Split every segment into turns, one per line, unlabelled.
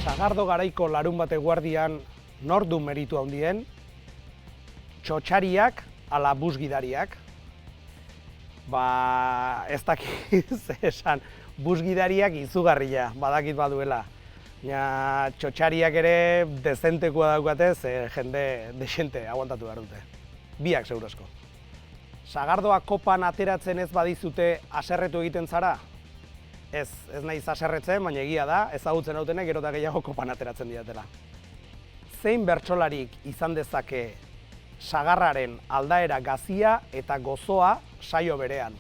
Sagardo garaiko larun bate guardian nor du meritu handien, txotxariak ala busgidariak. Ez dakit ze esan, busgidariak izugarria, badakit baduela. Baina txotxariak ere dezentekoa daukate, ze jende desente aguantatu behar dute. Biak segurazko. Sagardoa kopan ateratzen ez badizute haserretu egiten zara? Ez naiz haserretzen, baina egia da, ezagutzen hautenek gero eta gehiago kopan ateratzen didatela. Zein bertsolarik izan dezake sagarraren aldaera gazia eta gozoa saio berean?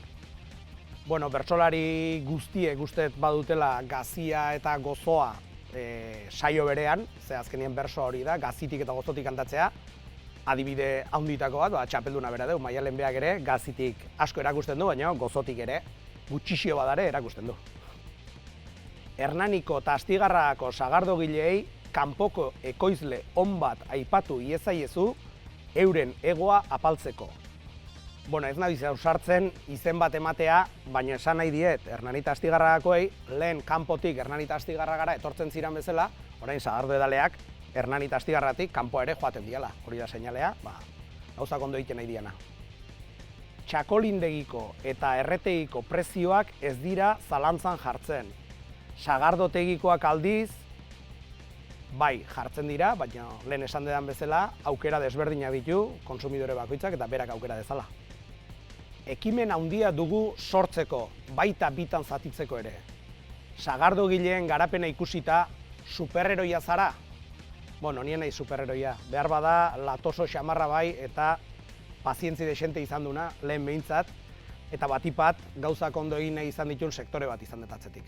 Bertsolari guztiek usteet badutela gazia eta gozoa saio berean, ze azkenien bersoa hori da, gazitik eta gozotik kantatzea. Adibide handitako bat, txapelduna bera du, Maialen Beak ere gazitik asko erakusten du, baina gozotik ere gutxixio badare erakusten du. Hernaniko eta Astigarragako sagardogileei kanpoko ekoizle on bat aipatu iezaiezu euren egoa apaltzeko. Ez nabiz ausartzen izen bat ematea, baina esan nahi diet Hernani eta Astigarragakoei lehen kanpotik Hernani eta Astigarragara etortzen ziren bezala, orain sagardo edaleak Hernani eta Astigarragatik kanpoa ere joaten diala. Hori da seinalea, gauzak ondo egiten nahi diana. Txakolindegiko eta erretegiko prezioak ez dira zalantzan jartzen. Sagardotegikoak aldiz, bai jartzen dira, baina lehen esan dedan bezala, aukera desberdinak ditu konsumidore bakoitzak eta berak aukera dezala. Ekimen handia dugu sortzeko, baita bitan zatitzeko ere. Sagardogileen garapena ikusita, superheroia zara? Nien nahi superheroia. Behar bada, latoso xamarra bai eta pazientzi desente izan duna, lehen behintzat, eta batipat gauzak ondo egin nahi izan ditun sektore bat izan detatzetik.